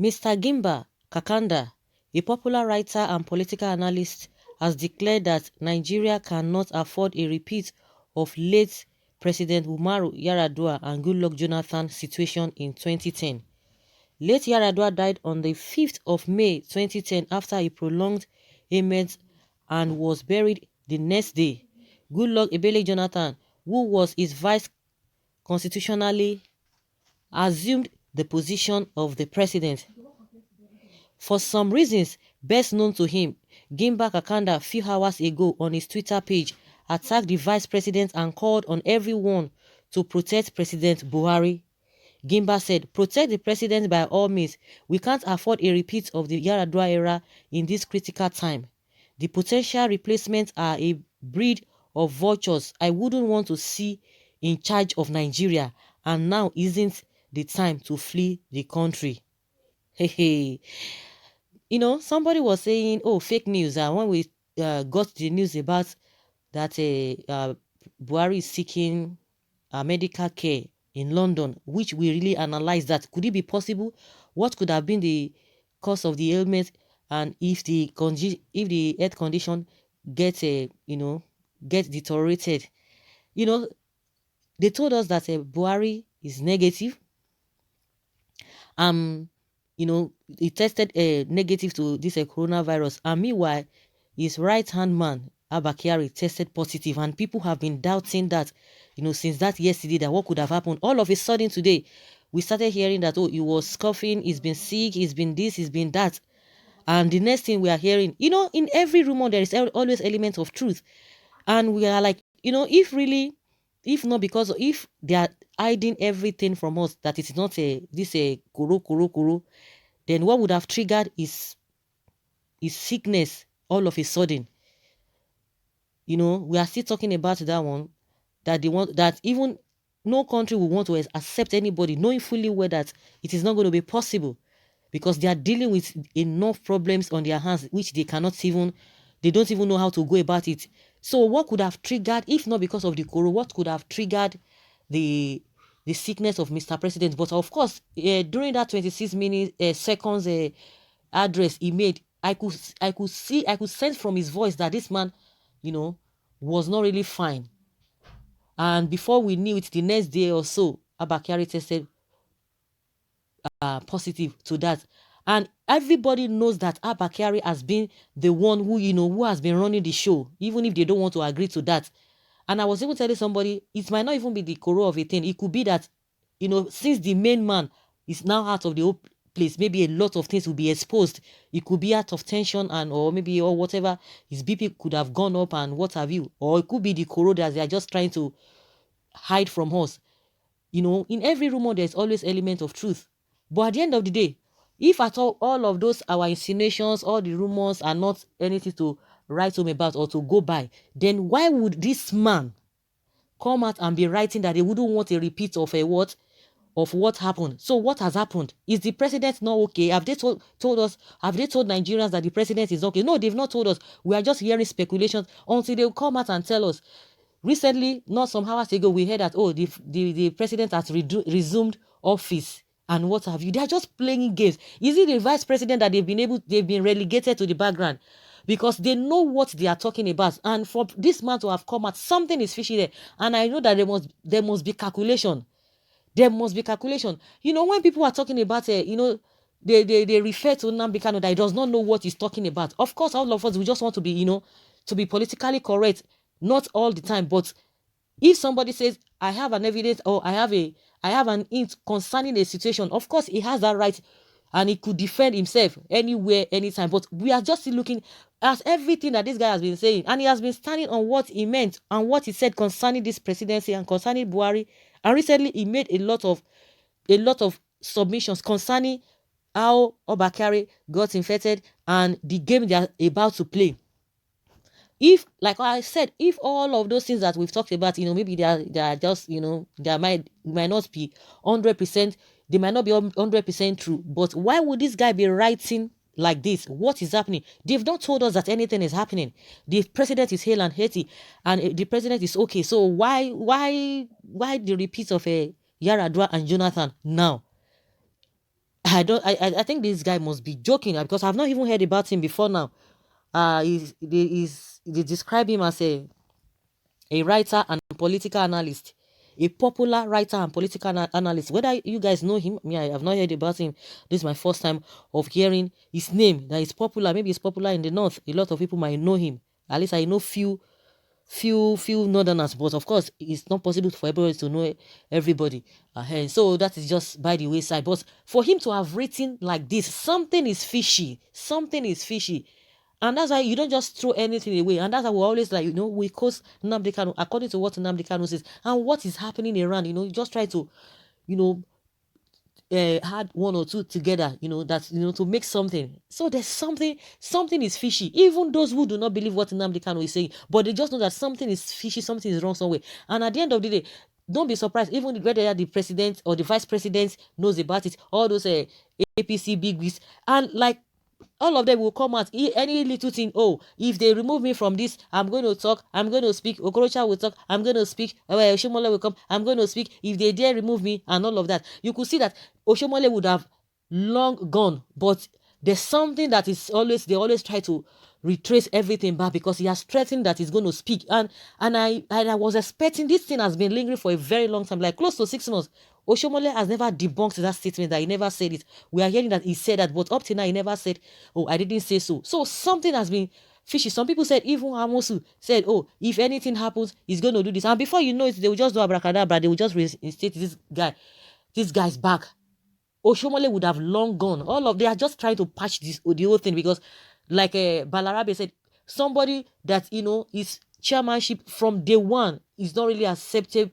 Mr. Gimba Kakanda, a popular writer and political analyst, has declared that Nigeria cannot afford a repeat of late President Umaru Yaradua and Goodluck Jonathan's situation in 2010. Late Yaradua died on the 5th of May 2010 after a prolonged ailment and was buried the next day. Goodluck Ebele Jonathan, who was his vice constitutionally, assumed the position of the president. For some reasons best known to him, Gimba Kakanda a few hours ago on his Twitter page attacked the vice president and called on everyone to protect President Buhari. Gimba said, "Protect the president by all means. We can't afford a repeat of the Yaradua era in this critical time. The potential replacements are a breed of vultures I wouldn't want to see in charge of Nigeria, and now isn't the time to flee the country." Hey, hey. Somebody was saying, oh, fake news. When we got the news about that Buhari is seeking medical care in London, which we really analyzed that. Could it be possible? What could have been the cause of the ailment? And if the health condition gets deteriorated, they told us that Buhari is negative. He tested negative to this coronavirus, and meanwhile his right-hand man Abba Kyari tested positive, and people have been doubting that since that yesterday, that what could have happened. All of a sudden today we started hearing that, oh, he was coughing, he's been sick, he's been this, he's been that. And the next thing we are hearing, in every rumor there is always element of truth. And we are like, if not, because if they are hiding everything from us, that it is not this kuro, then what would have triggered is sickness all of a sudden. We are still talking about that one, that they want, that even no country will want to accept anybody, knowing fully well that it is not going to be possible, because they are dealing with enough problems on their hands, which they don't even know how to go about it. So what could have triggered, if not because of the corona, what could have triggered the sickness of Mr. President? But of course, during that 26 seconds address he made, I could sense from his voice that this man, was not really fine. And before we knew it, the next day or so, Abba Kyari tested positive to that. And everybody knows that Abba Kyari has been the one who has been running the show, even if they don't want to agree to that. And I was even telling somebody, it might not even be the core of a thing. It could be that, since the main man is now out of the whole place, maybe a lot of things will be exposed. It could be out of tension or whatever. His BP could have gone up and what have you. Or it could be the core that they are just trying to hide from us. In every rumor, there's always element of truth. But at the end of the day, if at all of those, our insinuations, all the rumors are not anything to write home about or to go by, then why would this man come out and be writing that they wouldn't want a repeat of what happened? So what has happened? Is the president not okay? Have they told us? Have they told Nigerians that the president is okay? No, they've not told us. We are just hearing speculations until they come out and tell us. Recently, not some hours ago, we heard that, oh, the president has resumed office and what have you. They are just playing games. Is it the vice president that they've been relegated to the background? Because they know what they are talking about. And for this man to have come out, something is fishy there. And I know that there must be calculation. There must be calculation. When people are talking about, they refer to Nnamdi Kanu that he does not know what he's talking about. Of course, all of us, we just want to be, to be politically correct. Not all the time, but if somebody says, I have an evidence or I have an hint concerning a situation, of course, he has that right and he could defend himself anywhere, anytime. But we are just looking at everything that this guy has been saying, and he has been standing on what he meant and what he said concerning this presidency and concerning Buhari. And recently, he made a lot of submissions concerning how Abba Kyari got infected and the game they are about to play. If, like I said, if all of those things that we've talked about, maybe they are just, they might not be 100%, they might not be 100% true. But why would this guy be writing like this? What is happening? They've not told us that anything is happening. The president is hale and healthy, and the president is okay. So why the repeat of Yaradua and Jonathan now? I think this guy must be joking, because I've not even heard about him before now. They describe him as a writer and political analyst, a popular writer and political analyst. Whether you guys know him, me, I have not heard about him. This is my first time of hearing his name. That is popular. Maybe he's popular in the north. A lot of people might know him. At least I know few northerners, but of course it's not possible for everybody to know everybody. So that is just by the wayside. But for him to have written like this, something is fishy. Something is fishy. And that's why you don't just throw anything away. And that's why we always, like, we quote Nnamdi Kanu according to what Nnamdi Kanu says and what is happening around. You just try to, you know, add one or two together, that, to make something. So there's something is fishy. Even those who do not believe what Nnamdi Kanu is saying, but they just know that something is fishy, something is wrong somewhere. And at the end of the day, don't be surprised, even whether the president or the vice president knows about it, all those APC bigwigs, and like all of them will come out, any little thing. Oh, if they remove me from this, I'm going to talk, I'm going to speak. Okorocha will talk, I'm going to speak. Oshomole will come, I'm going to speak. If they dare remove me and all of that, you could see that Oshomole would have long gone. But there's something that is always, they always try to retrace everything back, because he has threatened that he's going to speak. And I was expecting, this thing has been lingering for a very long time, like close to 6 months. Oshomole has never debunked that statement, that he never said it. We are hearing that he said that, but up till now he never said, oh, I didn't say so. So something has been fishy. Some people said, even Amosu said, oh, if anything happens, he's going to do this. And before you know it, they will just do abracadabra. They will just reinstate this guy's back. Oshomole would have long gone. They are just trying to patch the whole thing, because like Balarabe said, somebody that, is chairmanship from day one is not really accepted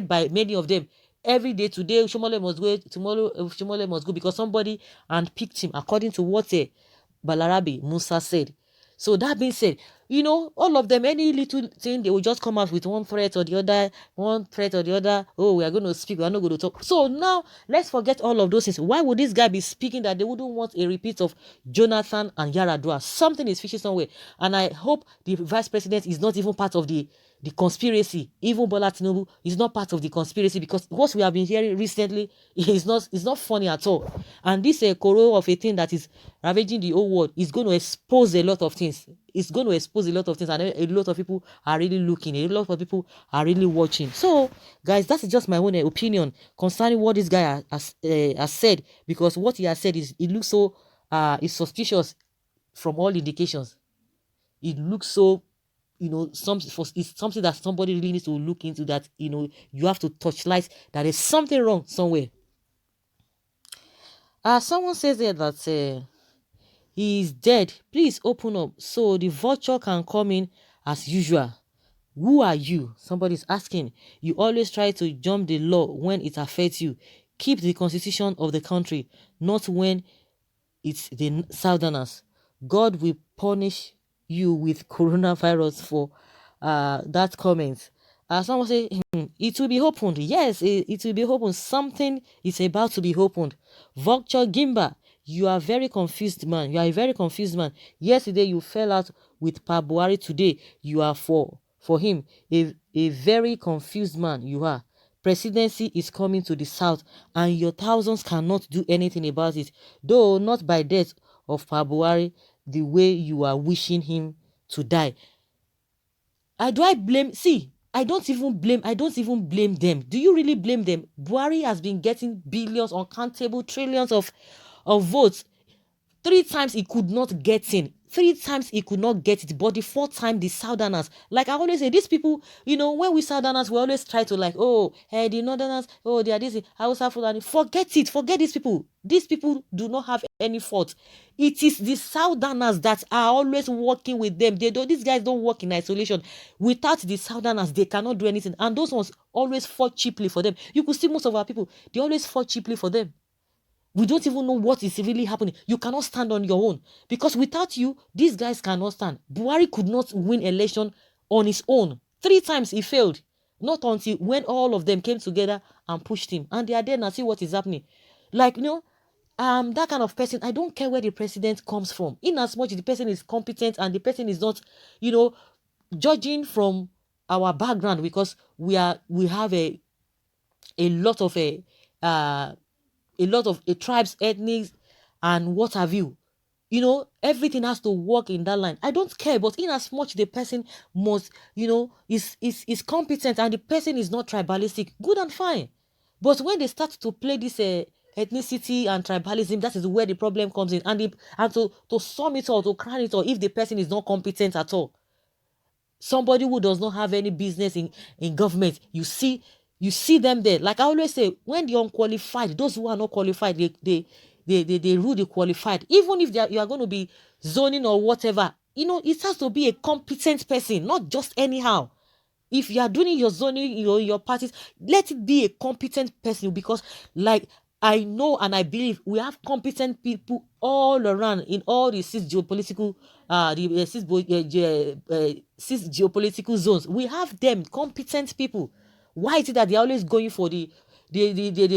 by many of them. Every day, today Oshomole must go, tomorrow Oshomole must go, because somebody handpicked him, according to what Balarabe Musa said. So that being said, all of them, any little thing, they will just come out with one threat or the other, Oh, we are going to speak, we are not going to talk. So now, let's forget all of those things. Why would this guy be speaking that they wouldn't want a repeat of Jonathan and Yaradua? Something is fishy somewhere. And I hope the vice president is not even part of the conspiracy. Even Bola Tinubu is not part of the conspiracy, because what we have been hearing recently is not funny at all. And this koro of a thing that is ravaging the whole world is going to expose a lot of things. It's going to expose a lot of things, and a lot of people are really looking. A lot of people are really watching. So, guys, that's just my own opinion concerning what this guy has said, because what he has said it looks so is suspicious from all indications. It looks so, it's something that somebody really needs to look into, that, you have to touchlight that there's something wrong somewhere. Someone says there that he is dead. Please open up so the vulture can come in as usual. Who are you? Somebody's asking. You always try to jump the law when it affects you. Keep the constitution of the country, not when it's the southerners. God will punish you with coronavirus for that comment. Someone say, it will be opened. Yes, it will be opened. Something is about to be opened. Vulture Gimba, you are very confused, man. You are a very confused man. Yesterday you fell out with Pa Buhari. Today you are for him. A very confused man you are. Presidency is coming to the south, and your thousands cannot do anything about it. Though not by death of Pa Buhari, the way you are wishing him to die. I don't even blame them. Do you really blame them? Buhari has been getting billions, uncountable trillions of votes. 3 times he could not get in. 3 times he could not get it. But the 4th time, the Southerners, like I always say, these people, when we Southerners, we always try to the Northerners, they are this, Hausa, Fulani. Forget it. Forget these people. These people do not have any fault. It is the Southerners that are always working with them. These guys don't work in isolation. Without the Southerners, they cannot do anything. And those ones always fought cheaply for them. You could see most of our people, they always fought cheaply for them. We don't even know what is really happening. You cannot stand on your own, because without you, these guys cannot stand. Buhari could not win election on his own. 3 times he failed. Not until when all of them came together and pushed him. And they are there now. See what is happening. Like, that kind of person, I don't care where the president comes from. In as much as the person is competent and the person is not, judging from our background, because we have a lot of a lot of tribes, ethnics, and what have you. Everything has to work in that line. I don't care, but in as much the person must, is competent and the person is not tribalistic, good and fine. But when they start to play this ethnicity and tribalism, that is where the problem comes in. And to sum it all, to crown it all, if the person is not competent at all, somebody who does not have any business in government, you see them there. Like I always say, when the unqualified, those who are not qualified, they rule the qualified. Even if you are going to be zoning or whatever, it has to be a competent person, not just anyhow. If you are doing your zoning, your parties, let it be a competent person, because like I know and I believe we have competent people all around in all the six geopolitical six geopolitical zones. We have them competent people. Why is it that they're always going for they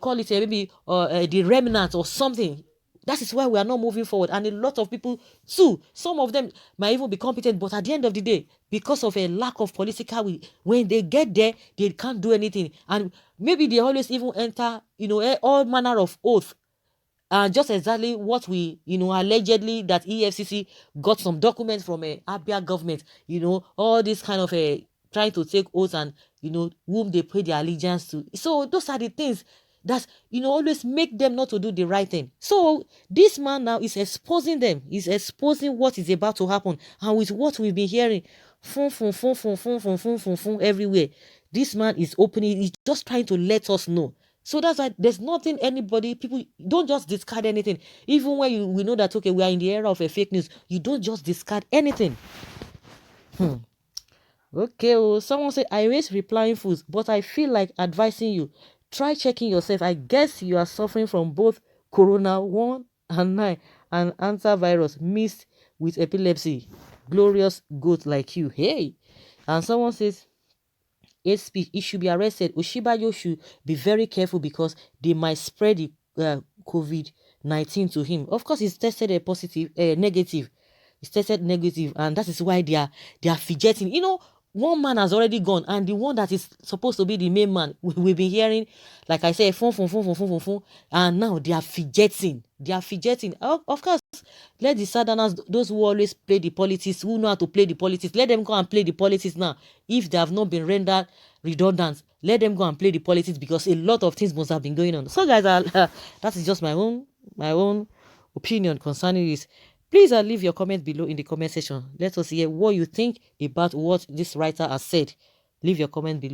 call it maybe the remnant or something? That is why we are not moving forward. And a lot of people too, some of them might even be competent, but at the end of the day, because of a lack of political will, when they get there, they can't do anything. And maybe they always even enter, all manner of oath. Just exactly what we, allegedly that EFCC got some documents from a Abia government, all this kind of trying to take oaths and, whom they pay their allegiance to. So those are the things that, always make them not to do the right thing. So this man now is exposing them, is exposing what is about to happen. And with what we've been hearing, everywhere, this man is opening, he's just trying to let us know. So that's why there's nothing people don't just discard anything. Even when we know that, okay, we are in the era of a fake news, you don't just discard anything. Okay, someone said, I raise replying foods, but I feel like advising you. Try checking yourself. I guess you are suffering from both Corona 1 and 9 and antivirus mixed with epilepsy. Glorious goat like you. Hey. And someone says, hate speech, he should be arrested. Oshibayo should be very careful because they might spread the COVID-19 to him. Of course, he's tested a negative. He's tested negative, and that is why they are fidgeting. One man has already gone, and the one that is supposed to be the main man, we've been hearing, like I said, phone, and now they are fidgeting. Of course, let the southerners, those who always play the politics, who know how to play the politics, let them go and play the politics now. If they have not been rendered redundant, let them go and play the politics, because a lot of things must have been going on. So guys, that is just my own opinion concerning this. Please leave your comment below in the comment section. Let us hear what you think about what this writer has said. Leave your comment below.